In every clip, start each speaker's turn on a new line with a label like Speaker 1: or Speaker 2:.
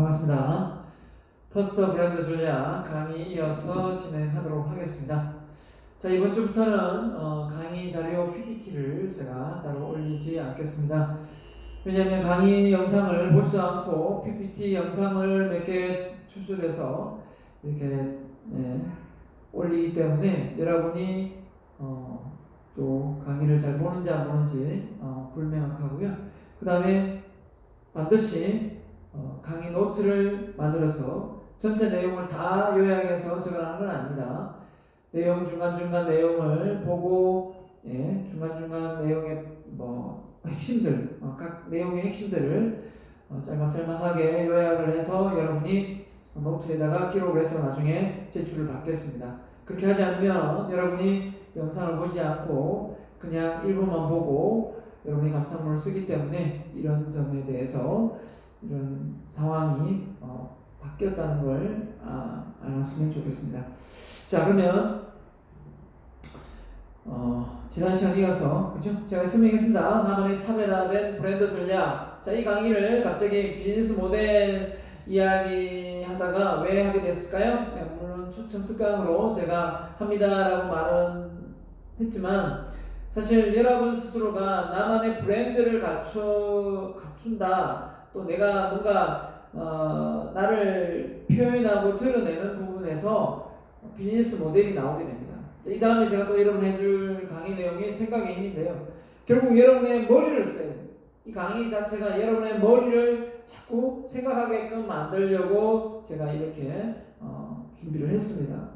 Speaker 1: 반갑습니다. 퍼스트 브랜드 전략 강의 이어서 진행하도록 하겠습니다. 자, 이번 주부터는 강의 자료 PPT를 제가 따로 올리지 않겠습니다. 왜냐하면 강의 영상을 보지도 않고 PPT 영상을 몇 개 추출해서 이렇게 올리기 때문에 여러분이 또 강의를 잘 보는지 안 보는지 불명확하고요. 그 다음에 반드시 강의 노트를 만들어서 전체 내용을 다 요약해서 적어가는 건 아닙니다. 내용 중간중간 내용을 보고 중간중간 내용의 핵심들, 각 내용의 핵심들을 짤막짤막하게 요약을 해서 여러분이 노트에다가 기록을 해서 나중에 제출을 받겠습니다. 그렇게 하지 않으면 여러분이 영상을 보지 않고 그냥 일부만 보고 여러분이 감상문을 쓰기 때문에 이런 점에 대해서 이런 상황이 바뀌었다는 걸 알았으면 좋겠습니다. 자, 그러면 지난 시간 이어서 그죠? 제가 설명했습니다. 나만의 차별화된 브랜드 전략. 자, 이 강의를 갑자기 비즈니스 모델 이야기 하다가 왜 하게 됐을까요? 물론 초청 특강으로 제가 합니다라고 말은 했지만 사실 여러분 스스로가 나만의 브랜드를 갖춘다. 또 내가 뭔가 나를 표현하고 드러내는 부분에서 비즈니스 모델이 나오게 됩니다. 이 다음에 제가 또 여러분 해줄 강의 내용이 생각의 힘인데요. 결국 여러분의 머리를 써야 돼요. 이 강의 자체가 여러분의 머리를 자꾸 생각하게끔 만들려고 제가 이렇게 준비를 했습니다.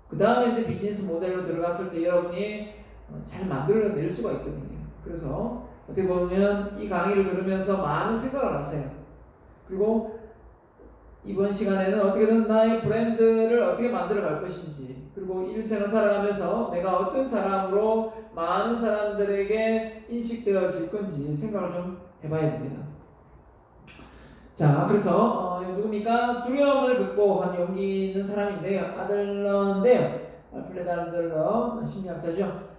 Speaker 1: 그 다음에 이제 비즈니스 모델로 들어갔을 때 여러분이 잘 만들어낼 수가 있거든요. 그래서 어떻게 보면 이 강의를 들으면서 많은 생각을 하세요. 그리고 이번 시간에는 어떻게든 나의 브랜드를 어떻게 만들어 갈 것인지, 그리고 일생을 살아가면서 내가 어떤 사람으로 많은 사람들에게 인식되어질 건지 생각을 좀 해봐야 됩니다. 자, 그래서 누굽니까? 두려움을 극복한 용기 있는 사람인데요. 아들러인데요. 알프레드 아들러 심리학자죠.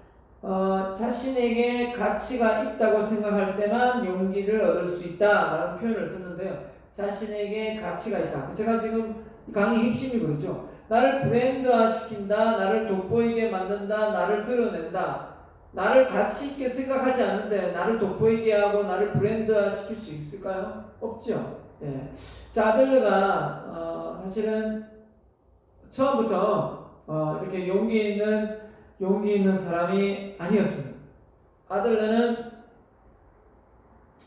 Speaker 1: 자신에게 가치가 있다고 생각할 때만 용기를 얻을 수 있다라는 표현을 썼는데요. 자신에게 가치가 있다. 제가 지금 강의 핵심이 그렇죠. 나를 브랜드화 시킨다, 나를 돋보이게 만든다, 나를 드러낸다. 나를 가치 있게 생각하지 않는데 나를 돋보이게 하고 나를 브랜드화 시킬 수 있을까요? 없죠. 예. 자, 아들러가 사실은 처음부터 이렇게 용기 있는 사람이 아니었습니다. 아들러는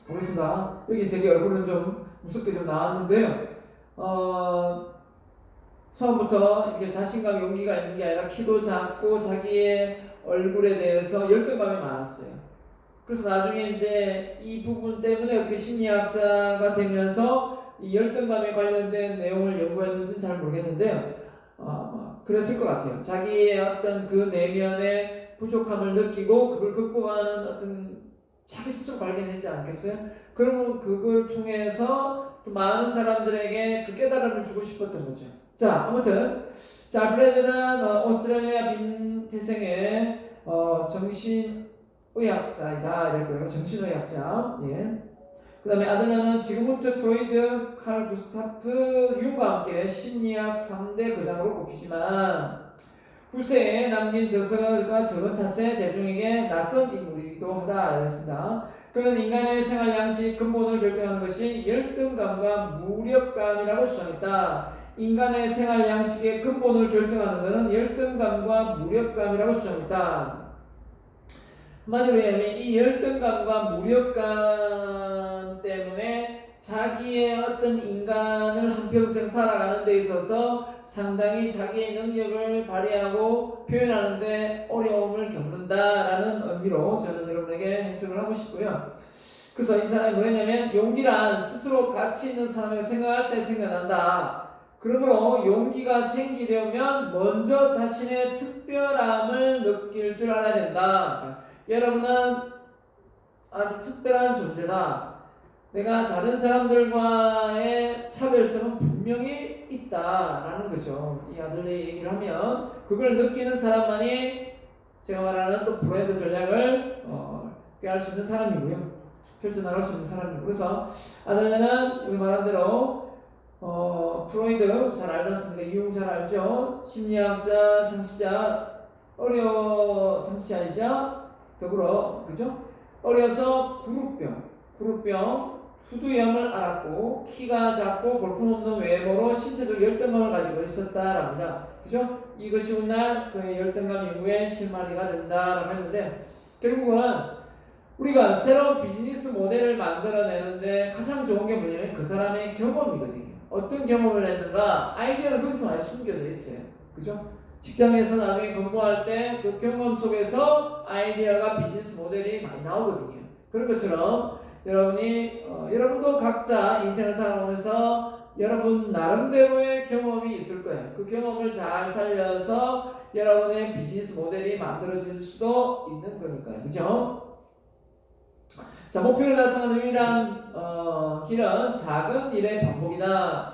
Speaker 1: 보겠습니다. 여기 되게 얼굴은 좀 무섭게 좀 나왔는데요. 처음부터 이렇게 자신감, 용기가 있는 게 아니라 키도 작고 자기의 얼굴에 대해서 열등감이 많았어요. 그래서 나중에 이제 이 부분 때문에 어떻게 심리학자가 되면서 이 열등감에 관련된 내용을 연구했는지는 잘 모르겠는데요. 그랬을 것 같아요. 자기의 어떤 그 내면의 부족함을 느끼고 그걸 극복하는 어떤 자기 스스로 발견했지 않겠어요? 그러면 그걸 통해서 또 많은 사람들에게 그 깨달음을 주고 싶었던 거죠. 자, 아무튼 자, 알프레드는 오스트레일리아 빈 태생의 정신의학자이다 이럴 거예요. 정신의학자. 예. 그 다음에 아들러는 지그문트 프로이드, 칼 구스타프 융과 함께 심리학 3대 거장으로 꼽히지만 후세에 남긴 저서가 적은 탓에 대중에게 낯선 인물이기도 하다 이랬습니다. 그는 인간의 생활 양식 근본을 결정하는 것이 열등감과 무력감이라고 주장했다. 인간의 생활 양식의 근본을 결정하는 것은 열등감과 무력감이라고 주장했다. 한마디로 얘기하면 이 열등감과 무력감 때문에 자기의 어떤 인간을 한평생 살아가는 데 있어서 상당히 자기의 능력을 발휘하고 표현하는 데 어려움을 겪는다라는 의미로 저는 여러분에게 해석을 하고 싶고요. 그래서 이 사람이 뭐냐면 용기란 스스로 가치 있는 사람을 생각할 때 생겨난다. 그러므로 용기가 생기려면 먼저 자신의 특별함을 느낄 줄 알아야 된다. 여러분은 아주 특별한 존재다. 내가 다른 사람들과의 차별성은 분명히 있다라는 거죠. 이 아들의 얘기를 하면 그걸 느끼는 사람만이 제가 말하는 또 브랜드 전략을 꾀할 수 있는 사람이고요. 펼쳐나갈 수 있는 사람이고. 그래서 아들레는 여기 말한 대로 프로이드 잘 알지 않습니까? 이용 잘 알죠? 심리학자, 창시자이자 더불어, 그죠? 어려서 구루병, 후두염을 앓았고, 키가 작고 볼품없는 외모로 신체적 열등감을 가지고 있었다랍니다. 그죠? 이것이 훗날 그의 열등감 이후에 실마리가 된다라고 했는데, 결국은 우리가 새로운 비즈니스 모델을 만들어내는데 가장 좋은 게 뭐냐면 그 사람의 경험이거든요. 어떤 경험을 했는가, 아이디어는 거기서 많이 숨겨져 있어요. 그죠? 직장에서 나중에 근무할 때 그 경험 속에서 아이디어가 비즈니스 모델이 많이 나오거든요. 그런 것처럼 여러분도 각자 인생을 살아오면서 여러분 나름대로의 경험이 있을 거예요. 그 경험을 잘 살려서 여러분의 비즈니스 모델이 만들어질 수도 있는 거니까요. 그죠? 자, 목표를 달성하는 유일한 길은 작은 일의 반복이다.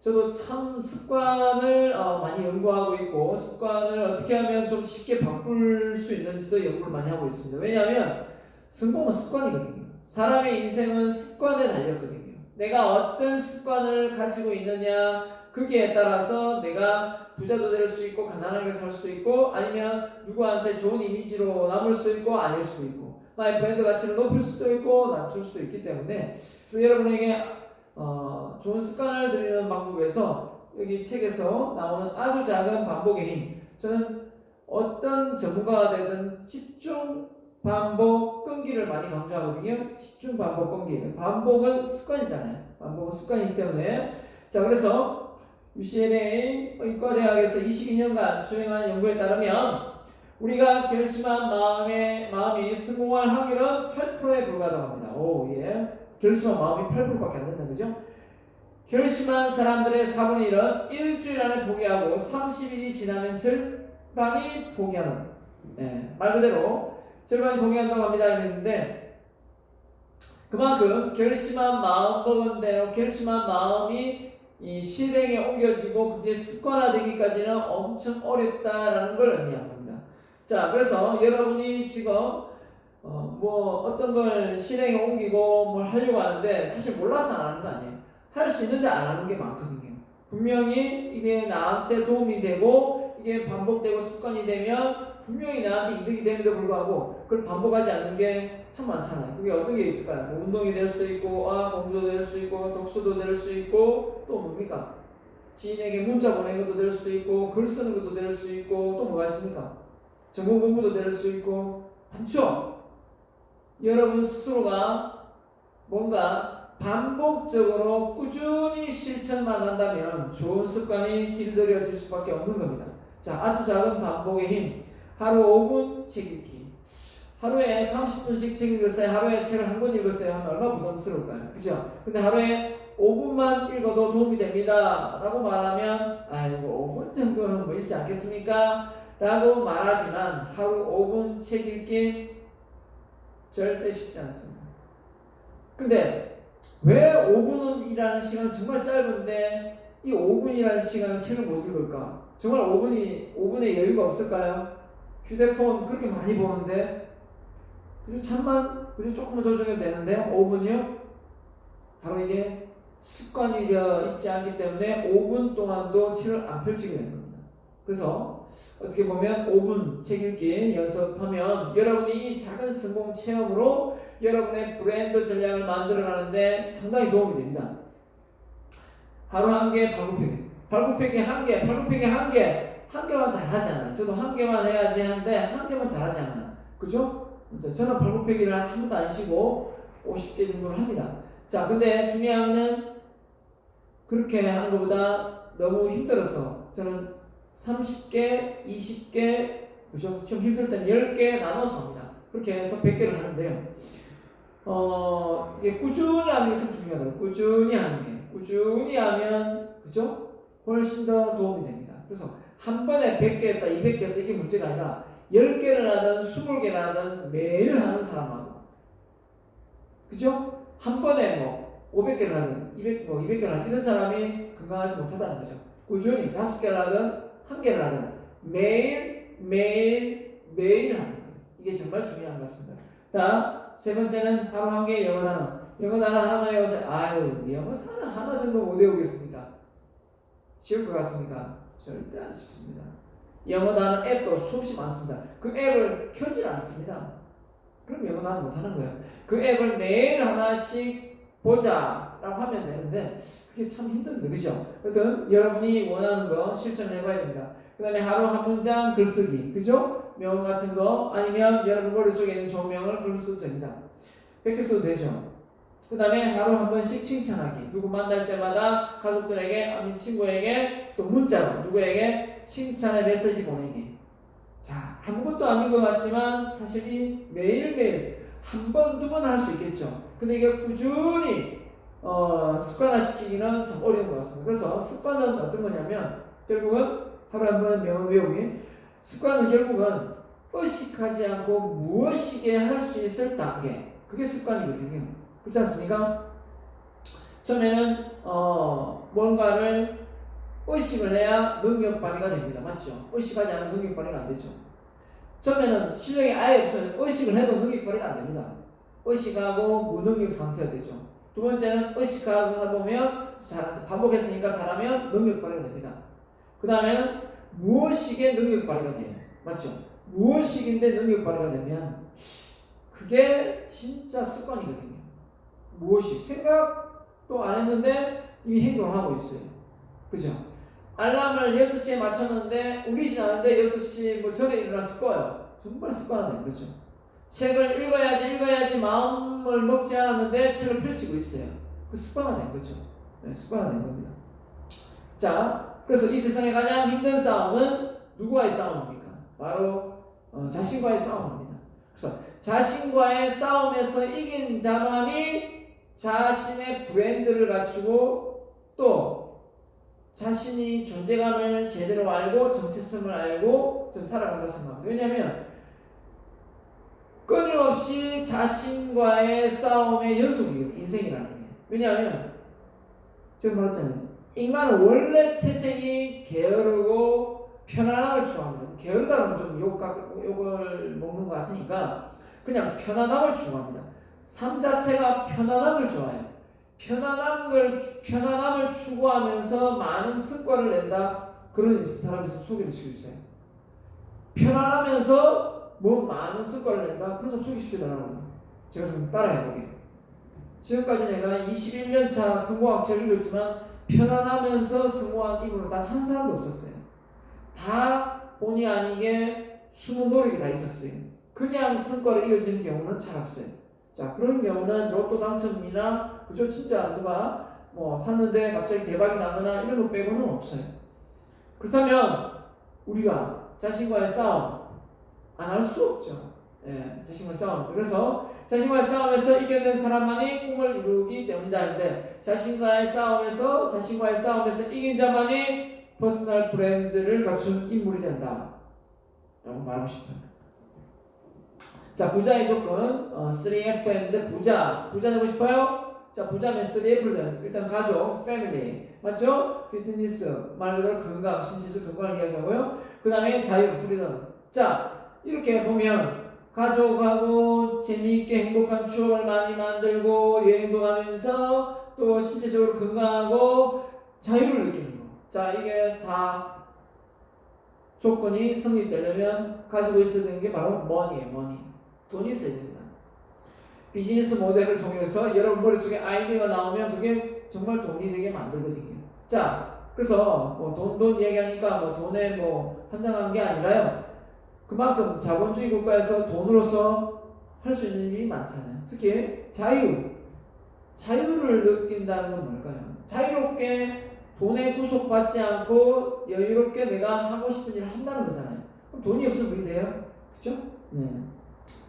Speaker 1: 저도 참 습관을 많이 연구하고 있고, 습관을 어떻게 하면 좀 쉽게 바꿀 수 있는지도 연구를 많이 하고 있습니다. 왜냐하면 성공은 습관이거든요. 사람의 인생은 습관에 달렸거든요. 내가 어떤 습관을 가지고 있느냐, 거기에 따라서 내가 부자도 될 수 있고 가난하게 살 수도 있고, 아니면 누구한테 좋은 이미지로 남을 수도 있고 아닐 수도 있고, 나의 브랜드 가치를 높일 수도 있고 낮출 수도 있기 때문에, 그래서 여러분에게 좋은 습관을 들이는 방법에서 여기 책에서 나오는 아주 작은 반복의 힘, 저는 어떤 전문가가 되든 집중, 반복, 끈기를 많이 강조하거든요. 집중, 반복, 끈기. 반복은 습관이잖아요. 반복은 습관이기 때문에. 자, 그래서 UCLA 의과대학에서 22년간 수행한 연구에 따르면 우리가 결심한 마음이 성공할 확률은 8%에 불과하다고 합니다. 오, 예. 결심한 마음이 8%밖에 안 된다, 그죠? 결심한 사람들의 4분의 1은 일주일 안에 포기하고 30일이 지나면 절반이 포기하는, 말 그대로 절반이 포기한다고 합니다. 그랬는데, 그만큼 결심한 마음 먹은 대로 결심한 마음이 이 실행에 옮겨지고 그게 습관화되기까지는 엄청 어렵다라는 걸 의미한 겁니다. 자, 그래서 여러분이 지금 어떤 걸 실행에 옮기고 뭘 하려고 하는데 사실 몰라서 안 하는 거 아니에요. 할 수 있는데 안 하는 게 많거든요. 분명히 이게 나한테 도움이 되고 이게 반복되고 습관이 되면 분명히 나한테 이득이 됨에도 불구하고 그걸 반복하지 않는 게 참 많잖아요. 그게 어떤 게 있을까요? 뭐 운동이 될 수도 있고, 공부도 될 수 있고, 독서도 될 수 있고, 또 뭡니까? 지인에게 문자 보내는 것도 될 수도 있고, 글 쓰는 것도 될 수 있고, 또 뭐가 있습니까? 전공 공부도 될 수 있고, 많죠? 여러분 스스로가 뭔가 반복적으로 꾸준히 실천만 한다면 좋은 습관이 길들여질 수밖에 없는 겁니다. 자, 아주 작은 반복의 힘. 하루 5분 책 읽기. 하루에 30분씩 책 읽었어요. 하루에 책을 한 권 읽었어요. 하면 얼마나 부담스러울까요? 그죠? 근데 하루에 5분만 읽어도 도움이 됩니다. 라고 말하면, 아이고, 5분 정도는 뭐 읽지 않겠습니까? 라고 말하지만, 하루 5분 책 읽기 절대 쉽지 않습니다. 근데 왜 5분이라는 시간은 정말 짧은데 이 5분이라는 시간은 책을 못 읽을까? 정말 5분의 여유가 없을까요? 휴대폰 그렇게 많이 보는데 그리고 조금만 조정해도 되는데 5분이요? 바로 이게 습관이 되어 있지 않기 때문에 5분 동안도 책을 안 펼치게 되는 겁니다. 그래서 어떻게 보면 5분 책 읽기 연습하면 여러분이 이 작은 성공 체험으로 여러분의 브랜드 전략을 만들어가는데 상당히 도움이 됩니다. 하루 한 개 발굽혀기 한 개만 잘하지 않아요. 저도 한 개만 해야지 하는데 한 개만 잘하지 않아요. 그죠? 저는 발굽혀기를 한 번도 안 쉬고 50개 정도를 합니다. 자, 근데 중요한 거는 그렇게 하는 것보다 너무 힘들어서 저는 30개, 20개, 그죠? 좀 힘들 땐 10개 나눠서 합니다. 그렇게 해서 100개를 하는데요. 이게 꾸준히 하는 게 참 중요하더라고요. 꾸준히 하는 게. 꾸준히 하면, 그죠? 훨씬 더 도움이 됩니다. 그래서 한 번에 100개 했다, 200개 했다, 이게 문제가 아니라 10개를 하든 20개를 하든 매일 하는 사람하고, 그죠? 한 번에 500개를 하든 200개를 하든 이런 사람이 건강하지 못하다는 거죠. 꾸준히 5개를 하든 1개를 하든 매일 하는 거예요. 이게 정말 중요한 것 같습니다. 자, 세 번째는 하루 한 개의 영어 단어. 영어 단어 하나만 외워서 아유 영어 단어 하나 정도 못 외우겠습니까? 쉬울 것 같습니까? 절대 안 쉽습니다. 영어 단어 앱도 수없이 많습니다. 그 앱을 켜질 않습니다. 그럼 영어 단어 못하는 거예요. 그 앱을 매일 하나씩 보자라고 하면 되는데 그게 참 힘듭니다. 그죠? 하여튼 여러분이 원하는 거 실천해봐야 됩니다. 그 다음에 하루 한 문장 글쓰기, 그죠? 명언 같은 거 아니면 여러분 머릿속에 있는 조명을 글로 써도 됩니다. 100개 써도 되죠. 그 다음에 하루 한 번씩 칭찬하기. 누구 만날 때마다 가족들에게 아니면 친구에게 또 문자로 누구에게 칭찬의 메시지 보내기. 자, 아무것도 아닌 것 같지만 사실 이 매일매일 한 번, 두 번 할 수 있겠죠. 근데 이게 꾸준히 습관화시키기는 참 어려운 것 같습니다. 그래서 습관은 어떤 거냐면 결국은 하루에 한 번 명언 외우기. 습관은 결국은 의식하지 않고 무엇이게 할 수 있을 단계. 그게 습관이거든요. 그렇지 않습니까? 처음에는 뭔가를 의식을 해야 능력 발휘가 됩니다. 맞죠? 의식하지 않으면 능력 발휘가 안 되죠. 처음에는 실력이 아예 없으면 의식을 해도 능력 발휘가 안 됩니다. 의식하고 무능력 상태가 되죠. 두 번째는 의식하고 보면 반복했으니까 잘하면 능력 발휘가 됩니다. 그 다음에는 무엇이게 능력 발휘가 돼요. 맞죠? 무엇이긴데 능력 발휘가 되면 그게 진짜 습관이거든요. 무엇이 생각도 안 했는데 이미 행동을 하고 있어요. 그죠? 알람을 6시에 맞췄는데 울리진 않는데 6시 뭐 전에 일어났을 거예요. 정말 습관화된 거죠. 책을 읽어야지 마음을 먹지 않았는데 책을 펼치고 있어요. 그 습관화된 거죠. 네, 습관화된 겁니다. 자, 그래서 이 세상에 가장 힘든 싸움은 누구와의 싸움입니까? 바로 자신과의 싸움입니다. 그래서 자신과의 싸움에서 이긴 자만이 자신의 브랜드를 갖추고 또 자신이 존재감을 제대로 알고 정체성을 알고 좀 살아간다고 생각합니다. 왜냐하면 끊임없이 자신과의 싸움의 연속이에요. 인생이라는 게. 왜냐하면 제가 말했잖아요. 인간은 원래 태생이 게으르고 편안함을 추구합니다. 게으르다면 좀 욕을 먹는 것 같으니까 그냥 편안함을 추구합니다. 삶 자체가 편안함을 좋아해요. 편안함을 추구하면서 많은 성과를 낸다. 그런 사람이 있으면 소개를 시켜주세요. 편안하면서 뭐 많은 성과를 낸다. 그런 사람 소개시켜달라고요. 제가 좀 따라해보게요. 지금까지 내가 21년차 성공학책을 읽었지만 편안하면서 성공한 이분은 단 한 사람도 없었어요. 다 본의 아니게 숨은 노력이 다 있었어요. 그냥 성과로 이어지는 경우는 잘 없어요. 자, 그런 경우는 로또 당첨이나 그죠? 진짜 누가 뭐 샀는데 갑자기 대박이 나거나 이런 거 빼고는 없어요. 그렇다면 우리가 자신과의 싸움 안 할 수 없죠. 예, 자신과의 싸움. 그래서 자신과의 싸움에서 이겨낸 사람만이 꿈을 이루기 때문이다. 근데 자신과의 싸움에서 이긴 자만이 퍼스널 브랜드를 갖춘 인물이 된다. 라고 말하고 싶어요. 자, 부자의 조건 3F인데 부자 되고 싶어요? 자, 부자면 3F잖아요. 일단 가족, 패밀리, 맞죠? 피트니스, 말 그대로 건강, 신체적 건강을 이야기하고요. 그 다음에 자유, 프리덤. 자, 이렇게 보면 가족하고 재미있게 행복한 추억을 많이 만들고 여행도 가면서 또 신체적으로 건강하고 자유를 느끼는 거. 자, 이게 다 조건이 성립되려면 가지고 있어야 되는 게 바로 머니예요. 머니. 돈이 있어야 됩니다. 비즈니스 모델을 통해서 여러분 머릿속에 아이디어가 나오면 그게 정말 돈이 되게 만들거든요. 자, 그래서 뭐 돈 얘기하니까 뭐 돈에 뭐 환장한 게 아니라요. 그만큼 자본주의 국가에서 돈으로서 할 수 있는 일이 많잖아요. 특히 자유를 느낀다는 건 뭘까요? 자유롭게 돈에 구속받지 않고 여유롭게 내가 하고 싶은 일을 한다는 거잖아요. 그럼 돈이 없으면 그게 돼요? 그렇죠? 네.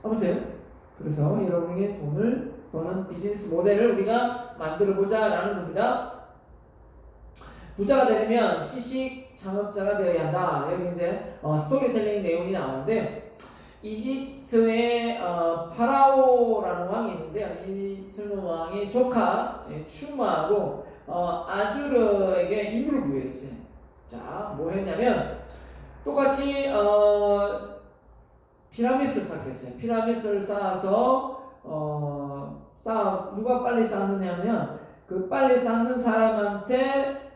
Speaker 1: 아무튼 그래서 여러분에게 돈을 버는 비즈니스 모델을 우리가 만들어보자 라는 겁니다. 부자가 되려면 지식 창업자가 되어야 한다. 여기 이제 스토리텔링 내용이 나오는데 이집트의 파라오라는 왕이 있는데요. 이 젊은 왕이 조카 추마하고 아주르에게 임무를 부여했어요. 자, 뭐 했냐면 똑같이 피라미드를 쌓겠어요. 피라미드를 쌓아서 누가 빨리 쌓느냐면 그 빨리 쌓는 사람한테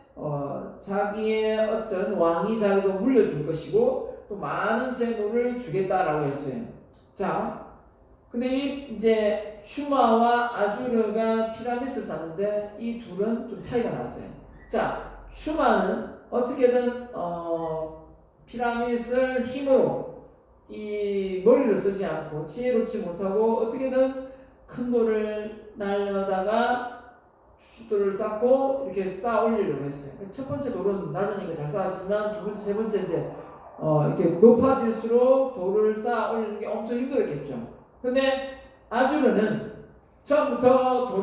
Speaker 1: 자기의 어떤 왕위 자리도 물려줄 것이고 또 많은 재물을 주겠다라고 했어요. 자, 근데 이제 슈마와 아주르가 피라미드를 쌓는데 이 둘은 좀 차이가 났어요. 자, 슈마는 어떻게든 피라미드를 힘으로 이 머리를 쓰지 않고 지혜롭지 못하고 어떻게든 큰 돌을 날려다가 돌을 쌓고 이렇게 쌓아 올리려고 했어요. 첫 번째 돌은 낮으니까 잘 쌓았지만 두 번째, 세 번째 이제 이렇게 높아질수록 돌을 쌓아 올리는 게 엄청 힘들었겠죠. 근데 아주르는 처음부터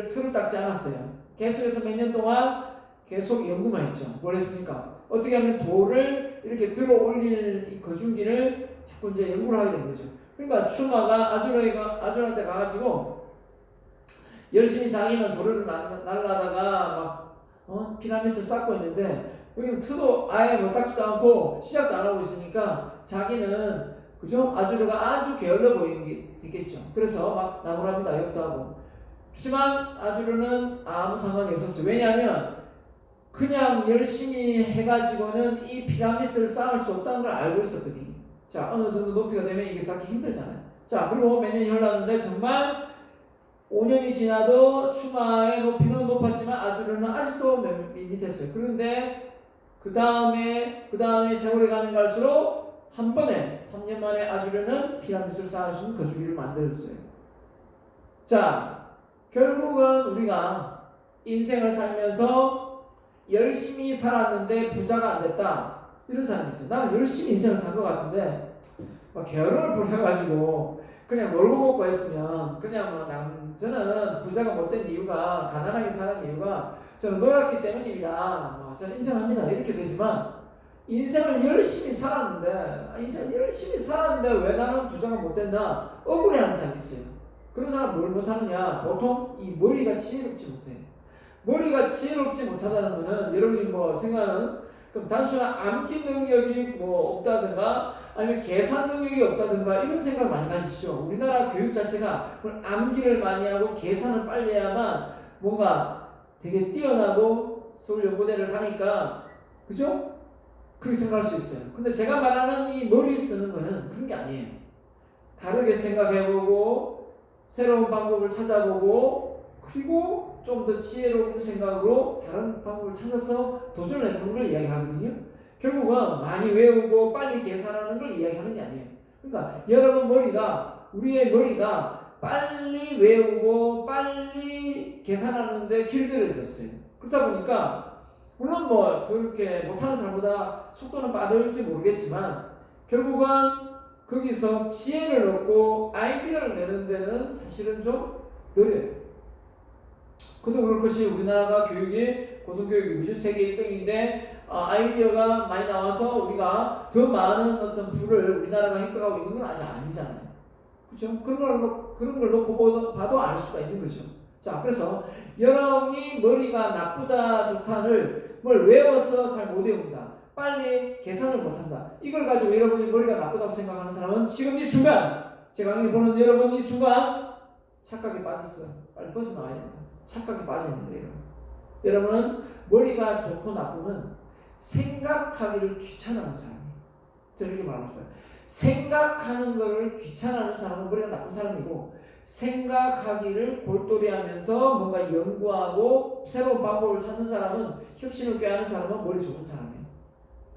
Speaker 1: 틀을 닦지 않았어요. 계속해서 몇 년 동안 계속 연구만 했죠. 뭘 했습니까? 어떻게 하면 돌을 이렇게 들어 올릴 이 거중기를 자꾸 이제 연구를 하게 된 거죠. 그러니까 추마가 아주르한테 가가지고 열심히 자기는 돌을 날라다가 막 피라미드 쌓고 있는데 여기는 트도 아예 뭐 닦지도 않고 시작도 안 하고 있으니까 자기는 그죠? 아주르가 아주 게을러 보이는 게 있겠죠. 그래서 막 나무랍니다. 욕도 하고. 그렇지만 아주르는 아무 상관이 없었어요. 왜냐하면 그냥 열심히 해가지고는 이 피라미드를 쌓을 수 없다는 걸 알고 있었거든요. 자, 어느 정도 높이가 되면 이게 쌓기 힘들잖아요. 자, 그리고 몇 년이 흘렀는데 정말 5년이 지나도 추마의 높이는 높았지만 아주르는 아직도 밋밋했어요. 그런데 그 다음에 세월이 가면 갈수록 한 번에 3년 만에 아주르는 피라미드를 쌓을 수 있는 거주기를 만들었어요. 자, 결국은 우리가 인생을 살면서 열심히 살았는데 부자가 안 됐다. 이런 사람이 있어요. 나는 열심히 인생을 산 것 같은데 막 게으름을 부려가지고 그냥 놀고 먹고 했으면 그냥 저는 부자가 못된 이유가 가난하게 사는 이유가 저는 놀았기 때문입니다. 저는 인정합니다. 이렇게 되지만 인생을 열심히 살았는데 왜 나는 부자가 못됐나 억울해하는 사람이 있어요. 그런 사람 뭘 못하느냐? 보통 이 머리가 지혜롭지 못해. 머리가 지혜롭지 못하다는 것은 여러분이 뭐 생각하는 그럼 단순한 암기 능력이 뭐 없다든가 아니면 계산 능력이 없다든가 이런 생각을 많이 가지시죠. 우리나라 교육 자체가 암기를 많이 하고 계산을 빨리 해야만 뭔가 되게 뛰어나고 서울연고대를 가니까 그죠? 그렇게 생각할 수 있어요. 근데 제가 말하는 이 머리 쓰는 거는 그런 게 아니에요. 다르게 생각해보고 새로운 방법을 찾아보고 그리고 좀 더 지혜로운 생각으로 다른 방법을 찾아서 도전을 해보는 걸 이야기하거든요. 결국은 많이 외우고 빨리 계산하는 걸 이야기하는 게 아니에요. 그러니까 우리의 머리가 빨리 외우고 빨리 계산하는데 길들여졌어요. 그러다 보니까 물론 뭐 그렇게 못하는 사람보다 속도는 빠를지 모르겠지만 결국은 거기서 지혜를 얻고 아이디어를 내는 데는 사실은 좀 느려요. 그도 그럴 것이 우리나라가 교육이 고등교육이 세계 1등인데 아이디어가 많이 나와서 우리가 더 많은 어떤 부를 우리나라가 획득하고 있는 건 아직 아니잖아요. 그렇죠? 그런 걸 놓고 봐도 알 수가 있는 거죠. 자, 그래서 여러분이 머리가 나쁘다 좋다를 뭘 외워서 잘 못 외운다. 빨리 계산을 못한다. 이걸 가지고 여러분이 머리가 나쁘다고 생각하는 사람은 지금 이 순간 제가 강의 보는 여러분 이 순간 착각에 빠졌어요. 빨리 벗어나와야 됩니다. 착각에 빠져있는 거예요. 여러분은 머리가 좋고 나쁘면 생각하기를 귀찮아하는 사람이에요. 저는 이렇게 말하고 싶어요. 생각하는 것을 귀찮아하는 사람은 머리가 나쁜 사람이고 생각하기를 골똘히 하면서 뭔가 연구하고 새로운 방법을 찾는 사람은 혁신을 꾀하는 사람은 머리 좋은 사람이에요.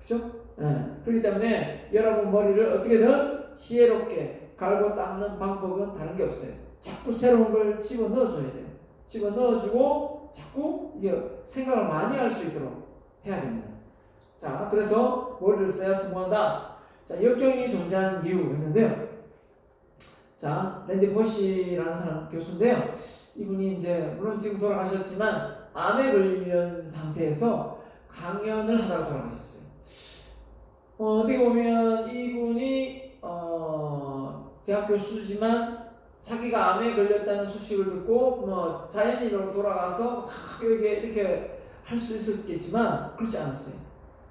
Speaker 1: 그렇죠? 네. 그렇기 때문에 여러분 머리를 어떻게든 지혜롭게 갈고 닦는 방법은 다른 게 없어요. 자꾸 새로운 걸 집어넣어줘야 돼요. 집어넣어주고 자꾸 생각을 많이 할 수 있도록 해야 됩니다. 자, 그래서 머리를 써야 성공한다. 자, 역경이 존재하는 이유 있는데요. 자, 랜디 포시라는 사람 교수인데요. 이분이 이제 물론 지금 돌아가셨지만 암에 걸린 상태에서 강연을 하다가 돌아가셨어요. 어떻게 보면 이분이 대학 교수지만 자기가 암에 걸렸다는 소식을 듣고 뭐 자연인으로 돌아가서 이렇게 할 수 있었겠지만 그렇지 않았어요.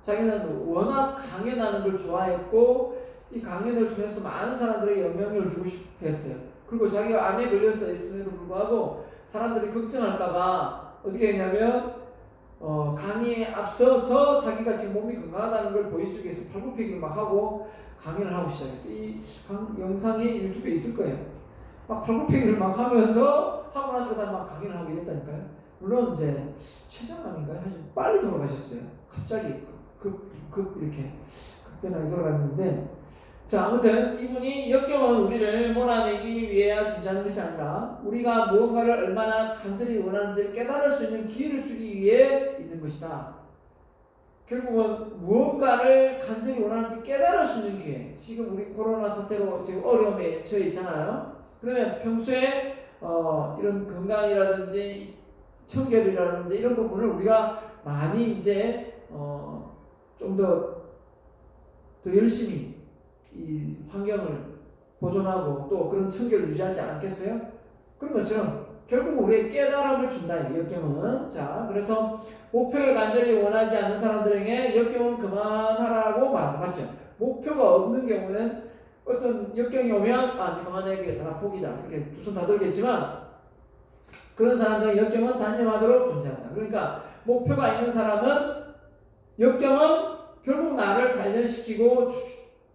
Speaker 1: 자기는 워낙 강연하는 걸 좋아했고 이 강연을 통해서 많은 사람들에게 영향력을 주고 싶어 했어요. 그리고 자기가 암에 걸려서 있음에도 불구하고 사람들이 걱정할까봐 어떻게 했냐면 강의에 앞서서 자기가 지금 몸이 건강하다는 걸 보여주기 위해서 팔굽혀펴기를 막 하고 강의를 하고 시작했어요. 이 영상이 유튜브에 있을 거예요. 막 팔굽혀펴기를 막 하면서 하고 나서 그다음 막 강의를 하고 이랬다니까요. 물론 이제 췌장암인가요? 아주 빨리 돌아가셨어요. 갑자기 이렇게 급변하게 돌아갔는데, 자, 아무튼 이분이 역경은 우리를 몰아내기 위해 존재하는 것이 아니라 우리가 무언가를 얼마나 간절히 원하는지를 깨달을 수 있는 기회를 주기 위해 있는 것이다. 결국은 무언가를 간절히 원하는지 깨달을 수 있는 기회. 지금 우리 코로나 사태로 지금 어려움에 처해 있잖아요. 그러면 평소에 이런 건강이라든지 청결이라든지 이런 부분을 우리가 많이 이제 좀 더 열심히 이 환경을 보존하고 또 그런 청결을 유지하지 않겠어요? 그런 것처럼 결국 우리의 깨달음을 준다. 이 역경은. 자, 그래서 목표를 간절히 원하지 않는 사람들에게 역경은 그만하라고 말하는 거 맞죠? 목표가 없는 경우는 어떤 역경이 오면 이제 그만해, 다 포기다, 이렇게 두 손 다 들겠지만, 그런 사람들의 역경은 단념하도록 존재한다. 그러니까 목표가 있는 사람은 역경은 결국 나를 단련시키고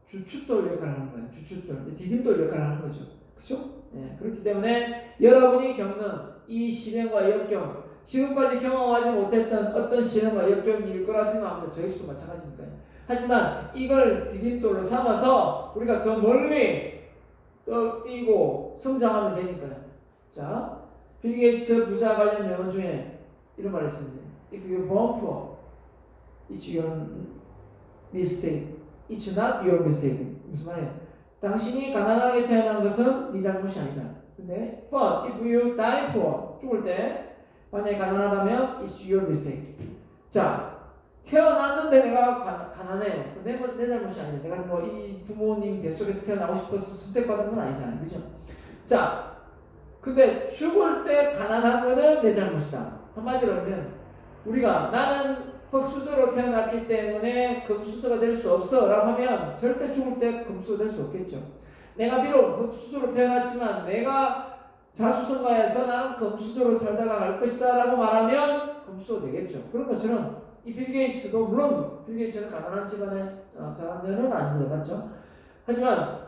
Speaker 1: 주춧돌 역할을 하는 거예요. 주춧돌, 디딤돌 역할을 하는 거죠. 그렇죠? 예, 그렇기 때문에 여러분이 겪는 이 시련과 역경, 지금까지 경험하지 못했던 어떤 시련과 역경일 거라 생각합니다. 저 역시도 마찬가지니까요. 하지만 이걸 디딤돌로 삼아서 우리가 더 멀리 뛰고 성장하면 되니까요. 자, 빌 게이츠 부자 관련 명언 중에 이런 말을 했습니다. If you're born poor, it's your mistake. It's not your mistake. 무슨 말이에요? 당신이 가난하게 태어난 것은 네 잘못이 아니다. 근데 but if you die poor, 죽을 때 만약에 가난하다면 it's your mistake. 자, 태어났는데 내가 가난해요. 내 잘못이 아니다. 내가 뭐 이 부모님 뱃속에서 태어나고 싶어서 선택받은 건 아니잖아요. 그죠? 자, 근데 죽을 때 가난한 거는 내 잘못이다. 한마디로 하면 우리가 나는 흙수저로 태어났기 때문에 금수저가 될 수 없어 라고 하면 절대 죽을 때 금수저 될 수 없겠죠. 내가 비록 흙수저로 태어났지만 내가 자수성가해서 나는 금수저로 살다가 갈 것이다 라고 말하면 금수저 되겠죠. 그런 것처럼 이 빌 게이츠도, 물론 빌 게이츠는 가난한 집안의 자녀는 아닙니다. 맞죠? 하지만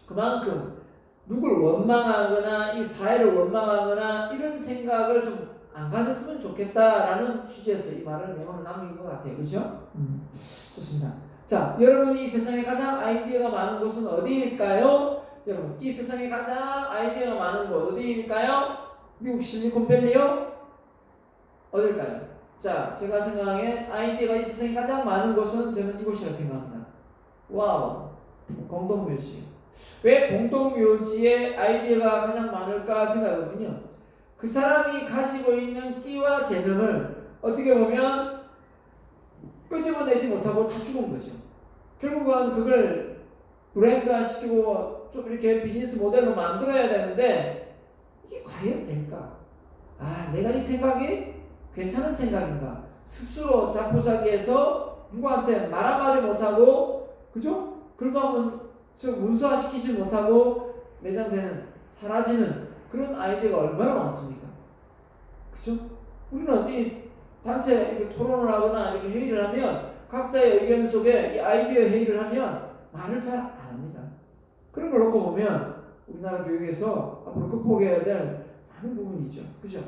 Speaker 1: 그만큼 누굴 원망하거나 이 사회를 원망하거나 이런 생각을 좀 안 가졌으면 좋겠다라는 취지에서 이 말을 명언을 남긴 것 같아요. 그렇죠? 좋습니다. 자, 여러분이 이 세상에 가장 아이디어가 많은 곳은 어디일까요? 여러분, 이 세상에 가장 아이디어가 많은 곳 어디일까요? 미국 실리콘밸리요? 어딜까요? 자, 제가 생각에 아이디어가 이 세상에 가장 많은 곳은 저는 이곳이라고 생각합니다. 와우, 공동묘지. 왜 공동묘지에 아이디어가 가장 많을까 생각해보면요, 그 사람이 가지고 있는 끼와 재능을 어떻게 보면 끄집어내지 못하고 다 죽은 거죠. 결국은 그걸 브랜드화 시키고 좀 이렇게 비즈니스 모델로 만들어야 되는데 이게 과연 될까? 내가 이 생각이 괜찮은 생각인가? 스스로 자포자기해서 누구한테 말 한마디 못하고, 그죠? 결과물 문서화시키지 못하고 매장되는, 사라지는 그런 아이디어가 얼마나 많습니까? 그쵸? 우리는 이 단체 이렇게 토론을 하거나 이렇게 회의를 하면 각자의 의견 속에 이 아이디어 회의를 하면 말을 잘 안 합니다. 그런 걸 놓고 보면 우리나라 교육에서 앞으로 극복해야 될 많은 부분이죠. 그죠?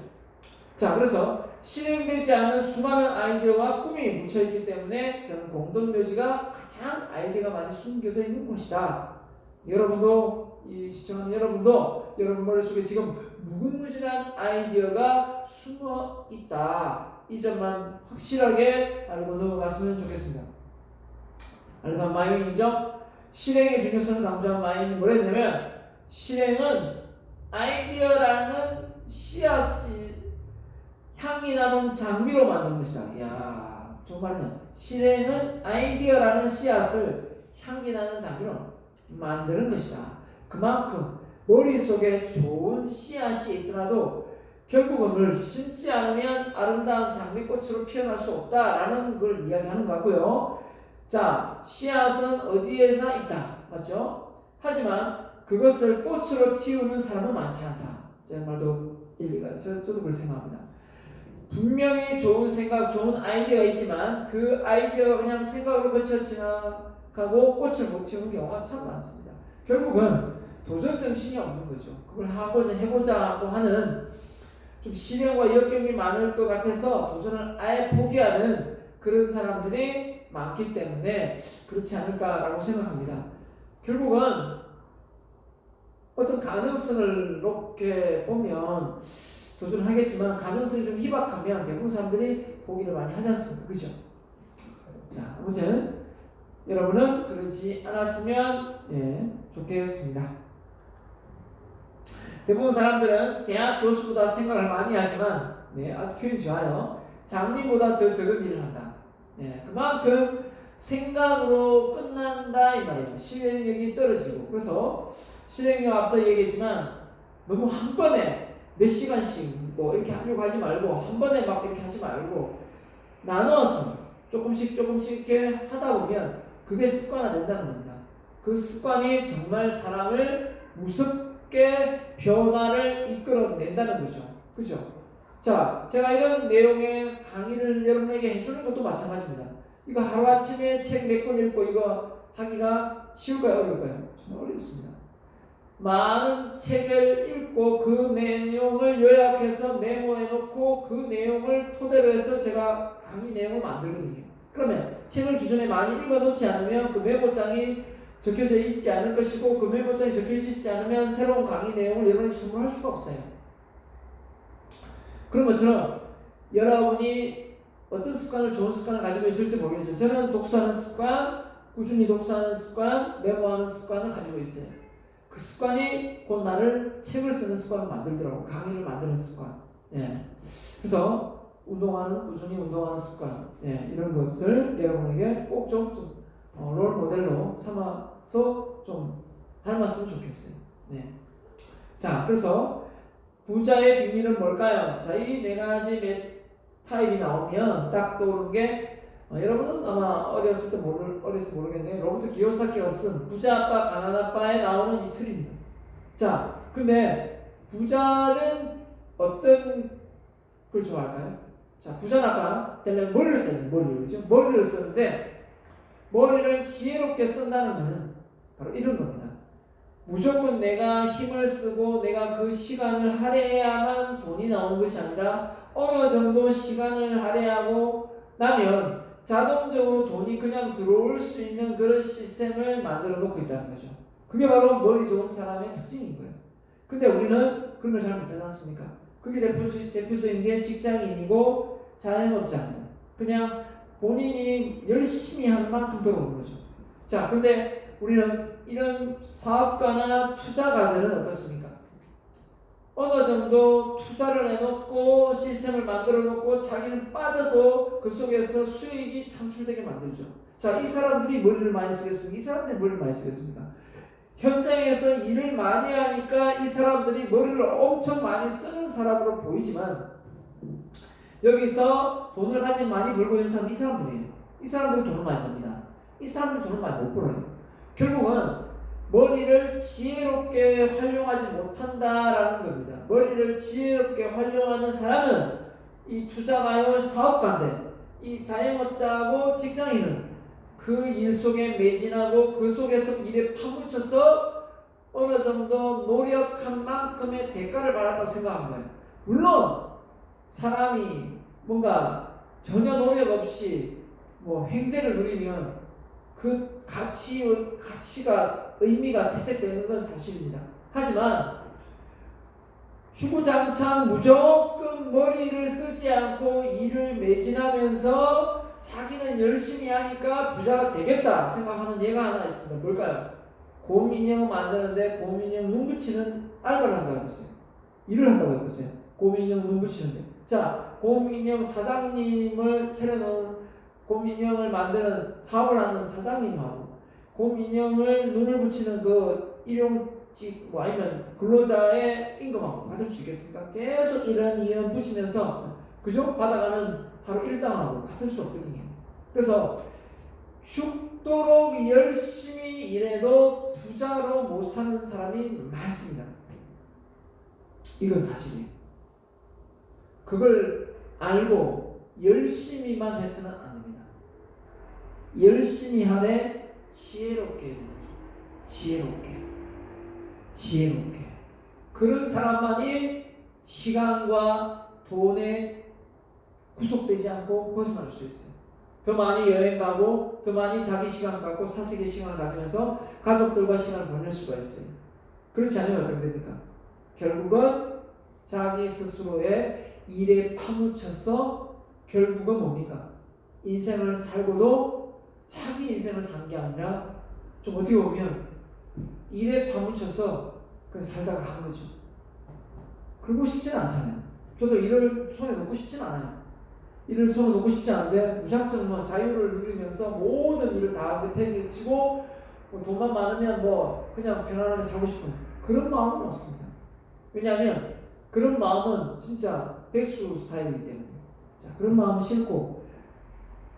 Speaker 1: 자, 그래서 실행되지 않은 수많은 아이디어와 꿈이 묻혀있기 때문에 저는 공동묘지가 가장 아이디어가 많이 숨겨져 있는 곳이다. 여러분도, 이 시청하는 여러분도 여러분 머릿속에 지금 무궁무진한 아이디어가 숨어 있다. 이 점만 확실하게 알고 넘어갔으면 좋겠습니다. 알바 마이오 인정? 실행의 중요성을 강조한 마이오는 뭐라 했냐면, 실행은 아이디어라는 씨앗이 향이 나는 장미로 만든 것이다. 이야, 정말요. 실행은 아이디어라는 씨앗을 향기 나는 장미로 만드는 것이다. 그만큼 머릿속에 좋은 씨앗이 있더라도 결국은 그걸 심지 않으면 아름다운 장미꽃으로 피어날 수 없다라는 걸 이야기하는 것 같고요. 자, 씨앗은 어디에나 있다. 맞죠? 하지만 그것을 꽃으로 틔우는 사람은 많지 않다. 제 말도 일리가, 저도 그렇게 생각합니다. 분명히 좋은 생각, 좋은 아이디어가 있지만 그 아이디어가 그냥 생각으로 거쳐 지나가고 꽃을 못 틔우는 경우가 참 많습니다. 결국은 도전 정신이 없는 거죠. 그걸 해보자 하고 하는 좀 시련과 역경이 많을 것 같아서 도전을 아예 포기하는 그런 사람들이 많기 때문에 그렇지 않을까라고 생각합니다. 결국은 어떤 가능성을 놓게 보면 도전을 하겠지만 가능성이 좀 희박하면 대부분 사람들이 포기를 많이 하지 않습니까? 그죠? 자, 아무튼 여러분은 그러지 않았으면 좋겠습니다. 대부분 사람들은 대학 교수보다 생각을 많이 하지만 아주 표현 좋아요. 장님보다 더 적은 일을 한다. 그만큼 생각으로 끝난다 이 말이에요. 실행력이 떨어지고. 그래서 실행력 앞서 얘기했지만 너무 한 번에 몇 시간씩 뭐 이렇게 하려고 하지 말고 한 번에 막 이렇게 하지 말고 나누어서 조금씩 이렇게 하다 보면 그게 습관화 된다는 겁니다. 그 습관이 정말 사람을 무섭게 변화를 이끌어낸다는 거죠. 그죠? 자, 제가 이런 내용의 강의를 여러분에게 해주는 것도 마찬가지입니다. 이거 하루아침에 책 몇 권 읽고 이거 하기가 쉬울까요? 어려울까요? 정말 어렵습니다. 많은 책을 읽고 그 내용을 요약해서 메모해놓고 그 내용을 토대로 해서 제가 강의 내용을 만들거든요. 그러면 책을 기존에 많이 읽어놓지 않으면 그 메모장이 적혀져 있지 않을 것이고 그 메모장이 적혀져 있지 않으면 새로운 강의 내용을 여러분이 주문할 수가 없어요. 그런 것처럼 여러분이 어떤 습관을 좋은 습관을 가지고 있을지 모르겠어요. 저는 독서하는 습관, 꾸준히 독서하는 습관, 메모하는 습관을 가지고 있어요. 그 습관이 곧 나를 책을 쓰는 습관을 만들더라고. 강의를 만드는 습관. 그래서 꾸준히 운동하는 습관. 이런 것을 여러분에게 꼭 좀 롤 모델로 삼아서 좀 닮았으면 좋겠어요. 자, 그래서 부자의 비밀은 뭘까요? 자, 이 네 가지 타입이 나오면 딱 떠오르는 게 여러분은 아마 어렸을 때 어려서 모르겠네요. 로버트 기요사키가 쓴 부자 아빠 가난 아빠에 나오는 이 틀입니다. 자, 근데 부자는 어떤 걸 좋아할까요? 자, 부자는 아까 되려면 머리를 써야 돼요. 그죠? 머리를 쓰는데 머리를 지혜롭게 쓴다는 것은 바로 이런 겁니다. 무조건 내가 힘을 쓰고 내가 그 시간을 할애해야만 돈이 나오는 것이 아니라 어느 정도 시간을 할애하고 나면 자동적으로 돈이 그냥 들어올 수 있는 그런 시스템을 만들어 놓고 있다는 거죠. 그게 바로 머리 좋은 사람의 특징인 거예요. 근데 우리는 그런 걸 잘 못하지 않습니까? 그게 대표적인 게 직장인이고 자영업자입니다. 그냥 본인이 열심히 한 만큼 들어오는 거죠. 자, 근데 우리는 이런 사업가나 투자가들은 어떻습니까? 어느 정도 투자를 해놓고 시스템을 만들어 놓고 자기는 빠져도 그 속에서 수익이 창출되게 만들죠. 자, 이 사람들이 머리를 많이 쓰겠습니까? 이 사람들이 머리를 많이 쓰겠습니까? 현장에서 일을 많이 하니까 이 사람들이 머리를 엄청 많이 쓰는 사람으로 보이지만 여기서 돈을 가장 많이 벌고 있는 사람이 이 사람들이에요. 이 사람들이 돈을 많이 벌니다. 이 사람들이 돈을 많이 못 벌어요. 결국은 머리를 지혜롭게 활용하지 못한다라는 겁니다. 머리를 지혜롭게 활용하는 사람은 이 투자가요 사업가인데 이 자영업자하고 직장인은 그 일 속에 매진하고 그 속에서 일에 파묻혀서 어느 정도 노력한 만큼의 대가를 받았다고 생각한 거예요. 물론 사람이 뭔가 전혀 노력 없이 뭐 행재를 누리면 그 가치가 의미가 퇴색되는 건 사실입니다. 하지만 주구장창 무조건 머리를 쓰지 않고 일을 매진하면서 자기는 열심히 하니까 부자가 되겠다 생각하는 예가 하나 있습니다. 뭘까요? 곰인형 만드는데 곰인형 눈 붙이는 알바를 한다고 해보세요. 일을 한다고 해보세요. 곰인형 눈 붙이는데. 자, 곰인형 사장님을 차려놓은 곰인형을 만드는 사업을 하는 사장님하고 곰인형을 눈을 붙이는 그 일용직 아니면 근로자의 임금하고 같을 수 있겠습니까? 계속 이런 붙이면서 그죠? 받아가는 하루 일당하고 같을 수 없거든요. 그래서 죽도록 열심히 일해도 부자로 못 사는 사람이 많습니다. 이건 사실이에요. 그걸 알고 열심히만 해서는 안 됩니다. 열심히 하되 지혜롭게 해야 되죠. 지혜롭게. 그런 사람만이 시간과 돈에 구속되지 않고 벗어날 수 있어요. 더 많이 여행 가고 더 많이 자기 시간 갖고 사색의 시간을 가지면서 가족들과 시간을 보낼 수가 있어요. 그렇지 않으면 어떻게 됩니까? 결국은 자기 스스로의 일에 파묻혀서 결국은 뭡니까? 인생을 살고도 자기 인생을 산 게 아니라 좀 어떻게 보면 일에 파묻혀서 그냥 살다가 간 거죠. 그러고 싶지는 않잖아요. 저도 일을 손에 놓고 싶지는 않아요. 일을 손에 놓고 싶지 않은데 무작정 자유를 누리면서 모든 일을 다 내팽개치고 돈만 많으면 그냥 편안하게 살고 싶은 그런 마음은 없습니다. 왜냐하면 그런 마음은 진짜 백수 스타일이기 때문에. 자, 그런 마음은 싫고,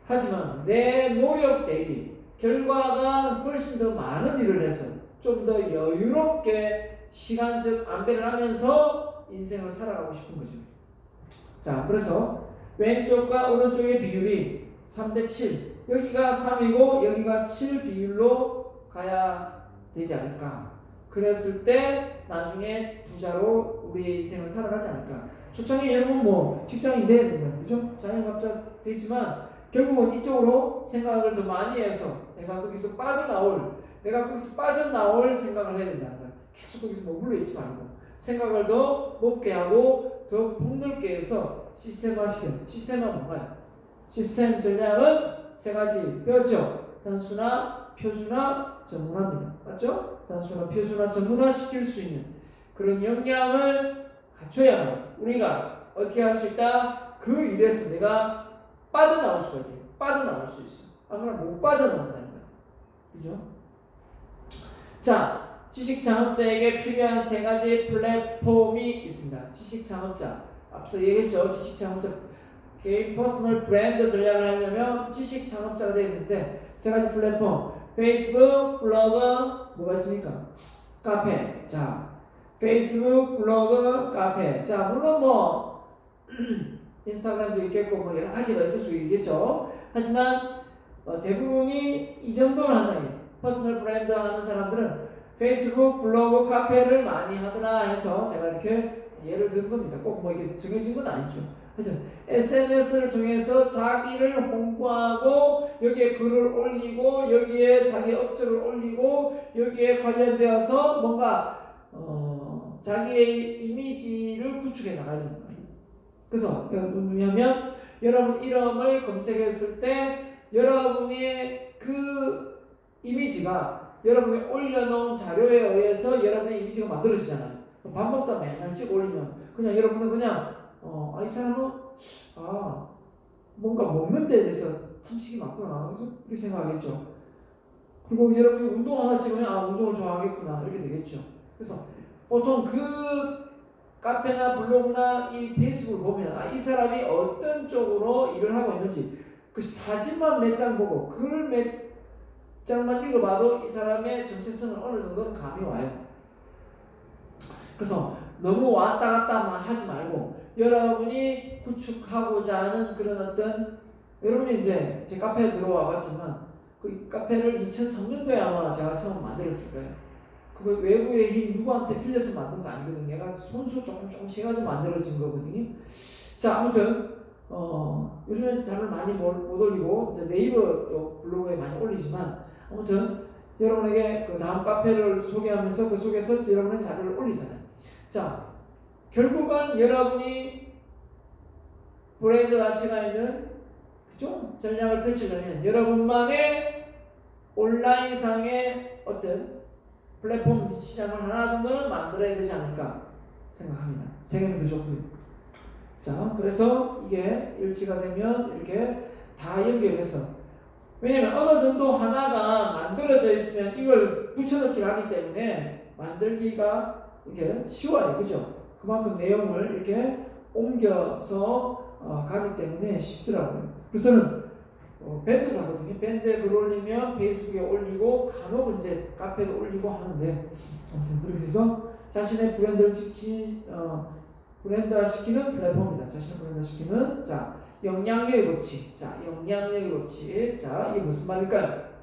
Speaker 1: 하지만 내 노력 대비 결과가 훨씬 더 많은 일을 해서 좀 더 여유롭게 시간적 안배를 하면서 인생을 살아가고 싶은 거죠. 자, 그래서 왼쪽과 오른쪽의 비율이 3대7, 여기가 3이고 여기가 7 비율로 가야 되지 않을까. 그랬을 때 나중에 부자로 우리의 인생을 살아가지 않을까. 초창에 여러분 직장인 돼야 되냐, 그죠? 자영업자 되지만 결국은 이쪽으로 생각을 더 많이 해서 내가 거기서 빠져나올 생각을 해야 된다는 거야. 계속 거기서 머물러 있지 말고 생각을 더 높게 하고 더 폭넓게 해서 시스템화시켜. 시스템은 뭔가요? 시스템 전략은 세 가지 배웠죠? 단순화, 표준화, 전문화입니다. 맞죠? 단순화, 표준화, 전문화 시킬 수 있는 그런 역량을 갖춰야만 우리가 어떻게 할 수 있다? 그 일에서 내가 빠져나올 수가 있대요. 빠져나올 수 있어요. 아무나 못 빠져나온다는 거예요. 그죠? 자, 지식창업자에게 필요한 세 가지 플랫폼이 있습니다. 지식창업자, 앞서 얘기했죠. 지식창업자 개인 퍼스널 브랜드 전략을 하려면 지식창업자가 되어야 되는데 세 가지 플랫폼, 페이스북, 블로그, 뭐가 있습니까? 카페. 자, 페이스북, 블로그, 카페. 자, 물론 인스타그램도 있겠고 여러 가지가 있을 수 있겠죠. 하지만 대부분이 이 정도를 하는 퍼스널 브랜드 하는 사람들은 페이스북, 블로그, 카페를 많이 하더라 해서 제가 이렇게 예를 든 겁니다. 꼭 이게 정해진 건 아니죠. 하여튼 SNS를 통해서 자기를 홍보하고 여기에 글을 올리고 여기에 자기 업적을 올리고 여기에 관련되어서 뭔가 자기의 이미지를 구축해 나가야 되는 거예요. 그래서 뭐냐면 여러분 이름을 검색했을 때 여러분의 그 이미지가 여러분이 올려놓은 자료에 의해서 여러분의 이미지가 만들어지잖아요. 밥 먹다 맨날 찍어 올리면 그냥 여러분은 그냥 이 사람은 뭔가 먹는 데 대해서 탐식이 많구나 이렇게 생각하겠죠. 그리고 여러분이 운동 하나 찍으면 운동을 좋아하겠구나 이렇게 되겠죠. 그래서 보통 그 카페나 블로그나 이 페이스북을 보면 이 사람이 어떤 쪽으로 일을 하고 있는지 그 사진만 몇 장 보고 글 몇 장만 읽어봐도 이 사람의 정체성은 어느 정도는 감이 와요. 그래서 너무 왔다 갔다 막 하지 말고 여러분이 구축하고자 하는 그런 어떤 여러분이 이제 제 카페에 들어와 봤지만 그 카페를 2003년도에 아마 제가 처음 만들었을 거예요. 그거 외부의 힘 누구한테 빌려서 만든 거 아니거든요. 내가 손수 조금씩 해가지고 만들어진 거거든요. 자, 아무튼 요즘에 잠을 많이 못 올리고 이제 네이버 또 블로그에 많이 올리지만 아무튼 여러분에게 그 다음 카페를 소개하면서 그 속에서 여러분의 자료를 올리잖아요. 자, 결국은 여러분이 브랜드 가치가 있는 그죠? 전략을 펼치려면 여러분만의 온라인상의 어떤 플랫폼 시장을 하나 정도는 만들어야 되지 않을까 생각합니다. 세 개는 더 좋고요. 자, 그래서 이게 일치가 되면 이렇게 다 연결해서 왜냐면 어느 정도 하나가 만들어져 있으면 이걸 붙여넣기를 하기 때문에 만들기가 이렇게 쉬워요. 그죠? 그만큼 내용을 이렇게 옮겨서 가기 때문에 쉽더라고요. 그래서 저는 밴드도 하거든요. 밴드에 글 올리면 페이스북에 올리고 간혹 이제 카페도 올리고 하는데 아무튼 그렇게 해서 자신의 브랜드를 브랜드화 시키는 플랫폼입니다. 자신의 브랜드화 시키는 자 영향력의 법칙. 자 영향력의 법칙. 자 이게 무슨 말일까요?